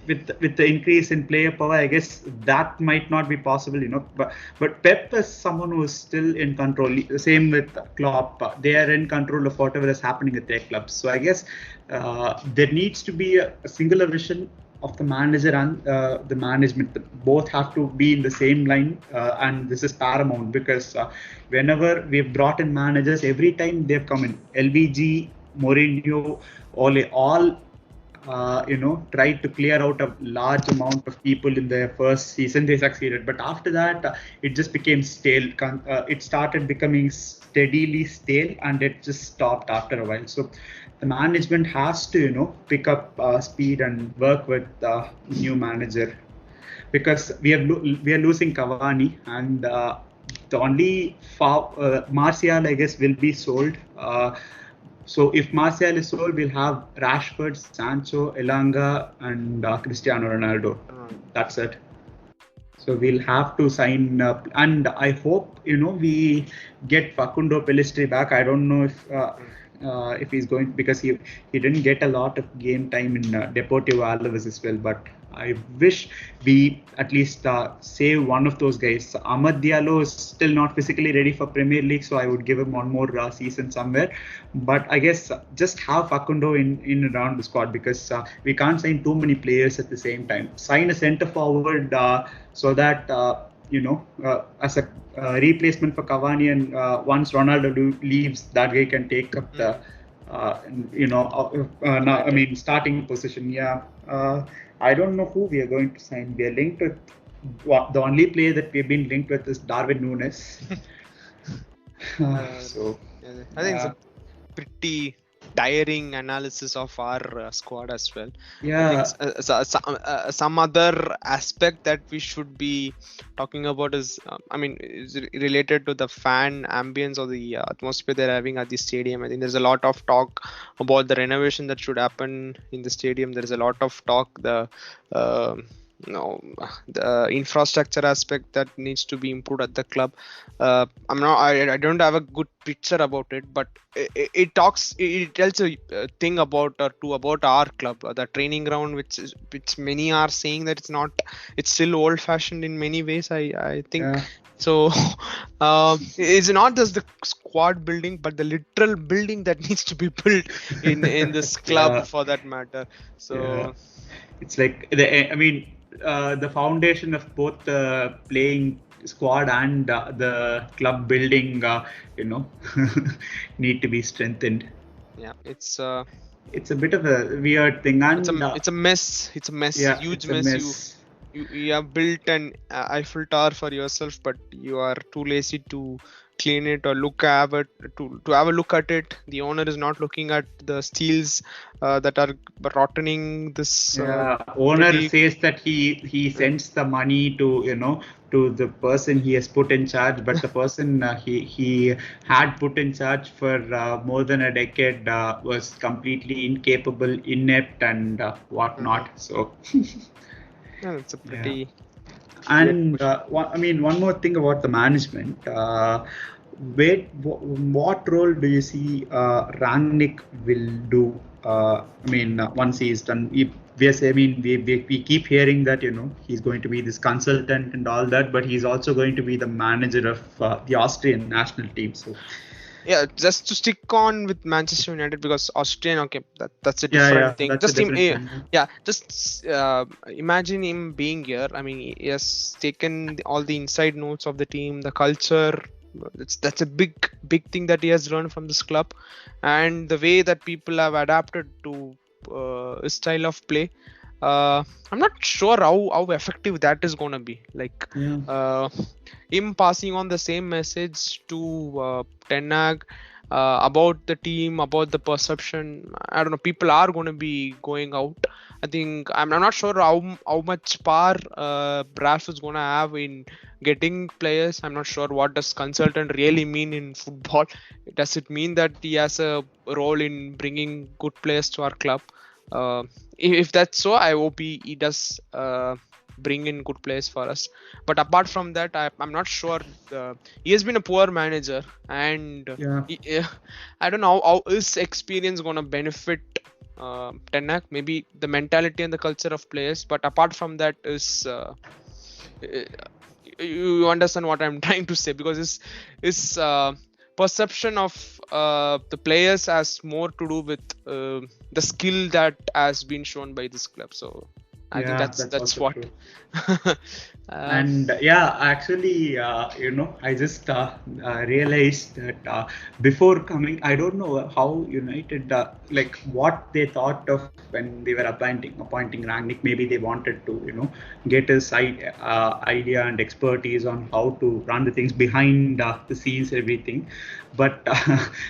with the increase in player power, I guess that might not be possible, but Pep is someone who is still in control. Same with Klopp. They are in control of whatever is happening at their clubs. So I guess there needs to be a singular vision of the manager and the management. Both have to be in the same line, and this is paramount, because whenever we've brought in managers, every time they've come in, LVG, Mourinho, Ole, all tried to clear out a large amount of people in their first season. They succeeded, but after that, it just became stale. It started becoming steadily stale, and it just stopped after a while. So the management has to pick up speed and work with new manager, because we are losing Cavani, and the only Martial, I guess, will be sold. So if Martial is sold, we'll have Rashford, Sancho, Elanga, and Cristiano Ronaldo. That's it. So we'll have to sign up, and I hope we get Facundo Pellistri back. I don't know if he's going, because he didn't get a lot of game time in Deportivo Alaves as well. But I wish we at least save one of those guys. Amad Diallo is still not physically ready for Premier League, so I would give him one more season somewhere. But I guess just have Facundo in around the squad, because we can't sign too many players at the same time. Sign a centre forward so that as a replacement for Cavani, and once Ronaldo leaves, that guy can take up the starting position. Yeah. I don't know who we are going to sign. We are linked with the only player that we've been linked with is Darwin Núñez. I think it's a pretty tiring analysis of our squad as well. Yeah. I think some other aspect that we should be talking about is is related to the fan ambience or the atmosphere they're having at the stadium. I think there's a lot of talk about the renovation that should happen in the stadium. There's a lot of talk the infrastructure aspect that needs to be improved at the club. I don't have a good picture about it, but it tells a thing about our club, the training ground, which many are saying that it's still old fashioned in many ways. I think. Yeah. So it's not just the squad building, but the literal building that needs to be built in this club for that matter. So it's like the foundation of both the playing squad and the club building, need to be strengthened. Yeah, it's a bit of a weird thing, and it's a mess. It's a mess. Yeah, huge mess. You have built an Eiffel Tower for yourself, but you are too lazy to clean it or have a look at it. The owner is not looking at the steels that are rottening this. Owner says that he sends the money to the person he has put in charge, but the person he had put in charge for more than a decade was completely incapable, inept, and whatnot. So it's a pretty. Great And question. one more thing about the management. What role do you see Rangnick will do? Once he's done, if we keep hearing that he's going to be this consultant and all that, but he's also going to be the manager of the Austrian national team. So Yeah, just to stick on with Manchester United, because Austrian, okay, that's a yeah, different thing. that's a different thing. Yeah, just imagine him being here. I mean, he has taken all the inside notes of the team, the culture. That's a big thing that he has learned from this club, and the way that people have adapted to his style of play. I'm not sure how effective that is gonna be. Like, Yeah. him passing on the same message to Ten Hag about the team, about the perception. I don't know. People are going to be going out. I think I'm not sure how much power Brass is going to have in getting players. I'm not sure what does consultant really mean in football. Does it mean that he has a role in bringing good players to our club? Uh, if that's so, I hope he does bring in good players for us. But apart from that, I'm not sure. He has been a poor manager, and Yeah. I don't know how his experience gonna benefit Ten Hag. Maybe the mentality and the culture of players. But apart from that, is you understand what I'm trying to say, because his perception of the players has more to do with the skill that has been shown by this club. So I think Yeah, that's that's also what. true. uh, And yeah, actually, I just realized that before coming, I don't know how United, like what they thought of when they were appointing Rangnick. Maybe they wanted to, get his idea and expertise on how to run the things behind the scenes, everything. But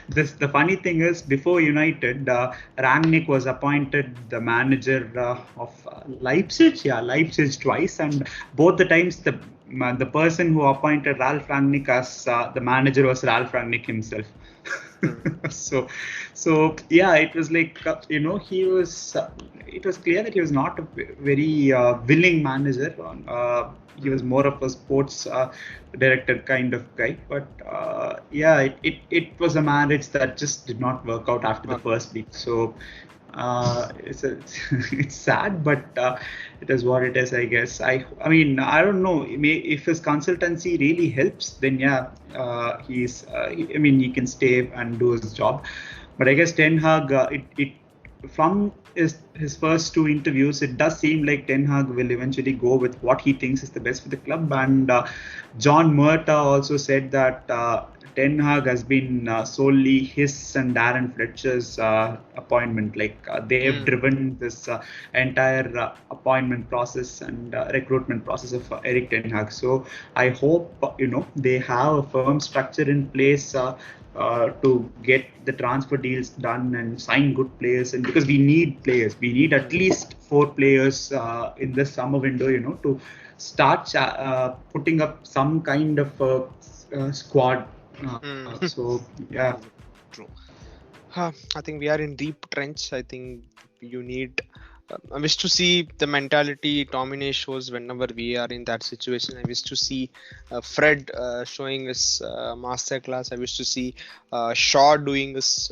the funny thing is, before United, Rangnick was appointed the manager of Leipzig. Yeah, Leipzig twice, and both the times the person who appointed Ralph Rangnick as the manager was Ralph Rangnick himself. hmm. so yeah, it was like he was. It was clear that he was not a very willing manager. He was Hmm. more of a sports director kind of guy. But yeah, it was a marriage that just did not work out after the Okay. first week. So it's sad, but it is what it is, I guess. I don't know. If his consultancy really helps, then yeah, he can stay and do his job. But I guess Ten Hag, it from his first two interviews, it does seem like Ten Hag will eventually go with what he thinks is the best for the club. And John Murta also said that Ten Hag has been solely his and Darren Fletcher's appointment. Like they have Hmm. driven this entire appointment process and recruitment process of Eric Ten Hag. So I hope they have a firm structure in place. To get the transfer deals done and sign good players, and because we need players, we need at Hmm. least 4 players in the summer window, to start putting up some kind of squad. Hmm. So yeah, True. True. I think we are in deep trench. I think you need. I wish to see the mentality Domine shows whenever we are in that situation. I wish to see Fred showing his masterclass. I wish to see Shaw doing his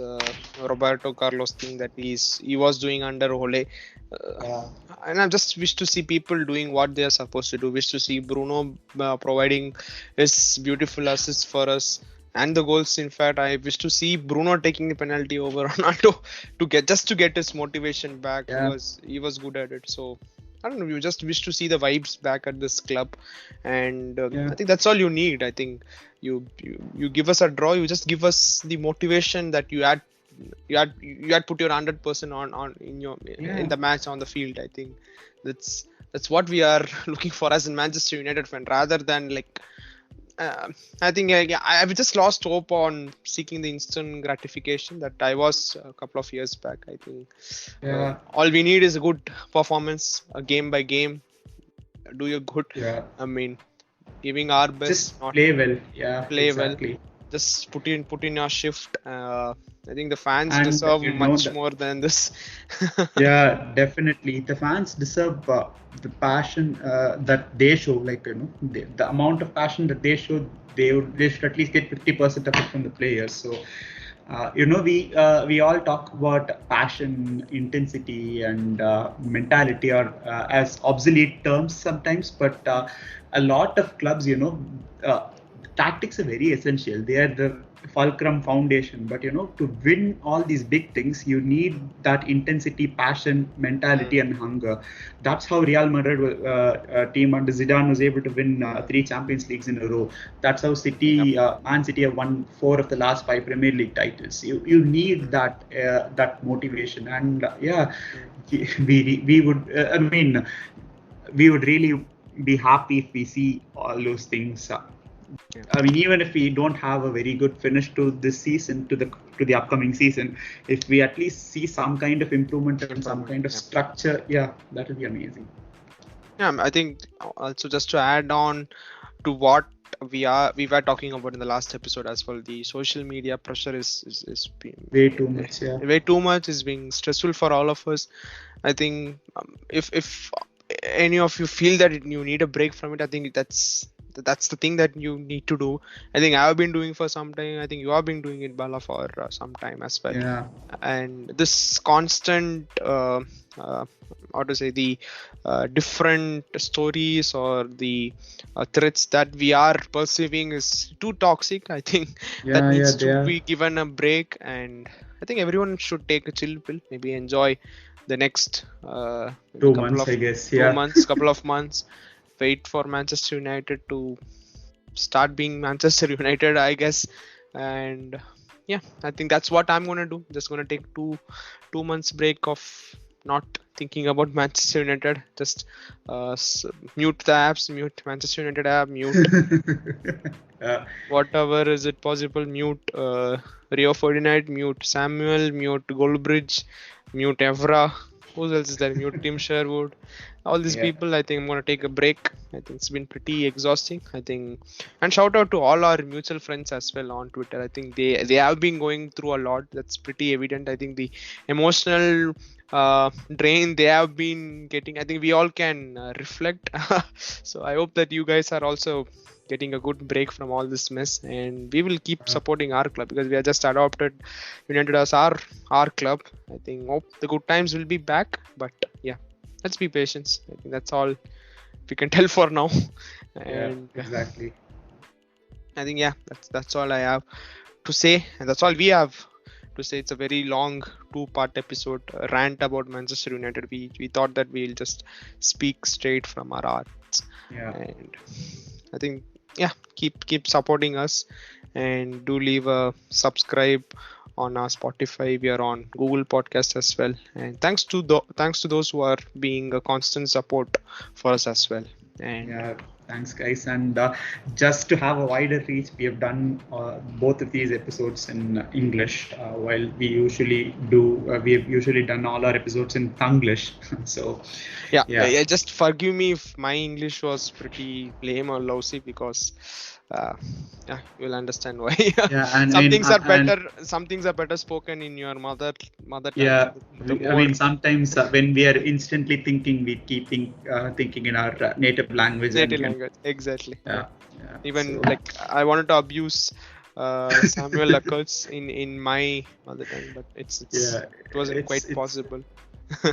Roberto Carlos thing that he was doing under Ole. Uh, yeah, and I just wish to see people doing what they are supposed to do. Wish to see Bruno providing his beautiful assists for us and the goals. In fact, I wish to see Bruno taking the penalty over Ronaldo to get his motivation back, yeah, because he was good at it. So I don't know. You just wish to see the vibes back at this club, and yeah, I think that's all you need. I think you give us a draw. You just give us the motivation that you had put your 100% on in yeah. the match on the field. I think that's what we are looking for as a Manchester United fan, rather than like I think yeah, I've just lost hope on seeking the instant gratification that I was a couple of years back. I think Yeah, all we need is a good performance, game by game. Do your good. yeah. I mean, giving our best, Just not play well. Yeah, play well. exactly. just put in your shift. I think the fans And deserve you know much that, more than this. yeah, definitely. The fans deserve the passion that they show. Like, the amount of passion that they show, they should at least get 50% of it from the players. So, we all talk about passion, intensity, and mentality, or as obsolete terms sometimes. But a lot of clubs, tactics are very essential. They are the fulcrum foundation. But to win all these big things, you need that intensity, passion, mentality, and hunger. That's how Real Madrid team under Zidane was able to win 3 Champions Leagues in a row. That's how Yep. Man City have won 4 of the last 5 Premier League titles. You need that motivation, and we would. We would really be happy if we see all those things. Yeah. I mean, even if we don't have a very good finish to this season, to the upcoming season, if we at least see some kind of improvement and some Improvement. kind of Yeah. structure, yeah, that would be amazing. Yeah. I think also just to add on to what we were talking about in the last episode as well, the social media pressure is being Way too much, yeah. way too much, is being stressful for all of us. I think if any of you feel that you need a break from it, I think that's the thing that you need to do. I think I've been doing for some time. I think you have been doing it, Bala, for some time as well. Yeah. And this constant how to say, the different stories or the threats that we are perceiving is too toxic. I think that Yeah, yeah, needs they to are be given a break, and I think everyone should take a chill pill, maybe enjoy the next maybe 2 months, I guess. two Yeah. months couple of months, wait for Manchester United to start being Manchester United, I guess. And yeah, I think that's what I'm gonna do. Just gonna take 2 months break of not thinking about Manchester United. Just mute the apps, mute Manchester United app, mute uh, whatever is it possible, mute Rio Ferdinand, mute Samuel, mute Goldbridge, mute Evra. Who else is there? Mute Tim Sherwood. All these yeah. people, I think I'm gonna take a break. I think it's been pretty exhausting. I think, and shout out to all our mutual friends as well on Twitter. I think they have been going through a lot. That's pretty evident. I think the emotional drain they have been getting, I think we all can reflect. So I hope that you guys are also getting a good break from all this mess, and we will keep supporting our club because we have just adopted United as our club. I think hope the good times will be back, but yeah, let's be patient. I think that's all we can tell for now. Yeah, And exactly. I think yeah, that's all I have to say, and that's all we have to say. It's a very long 2-part episode, rant about Manchester United. We thought that we'll just speak straight from our hearts. Yeah. And I think yeah, keep supporting us, and do leave a subscribe on our Spotify. We are on Google Podcast as well, and thanks to those who are being a constant support for us as well. And Yeah, thanks, guys. And just to have a wider reach, we have done both of these episodes in English, while we have usually done all our episodes in Tanglish. So, yeah. just forgive me if my English was pretty lame or lousy, because uh, yeah, you'll understand why. Yeah, and I Some mean, things are better. Some things are better spoken in your mother tongue. yeah, The I more mean, sometimes when we are instantly thinking, we keep thinking in our native language, native and language, exactly. Yeah. yeah, yeah. Even So, like I wanted to abuse Samuel Lacoste in my mother tongue, but yeah, it wasn't quite it's possible.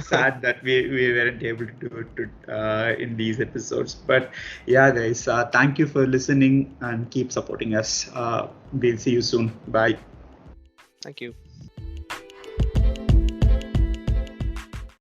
sad that we weren't able to do it in these episodes. But yeah, guys, thank you for listening and keep supporting us. We'll see you soon. Bye. Thank you.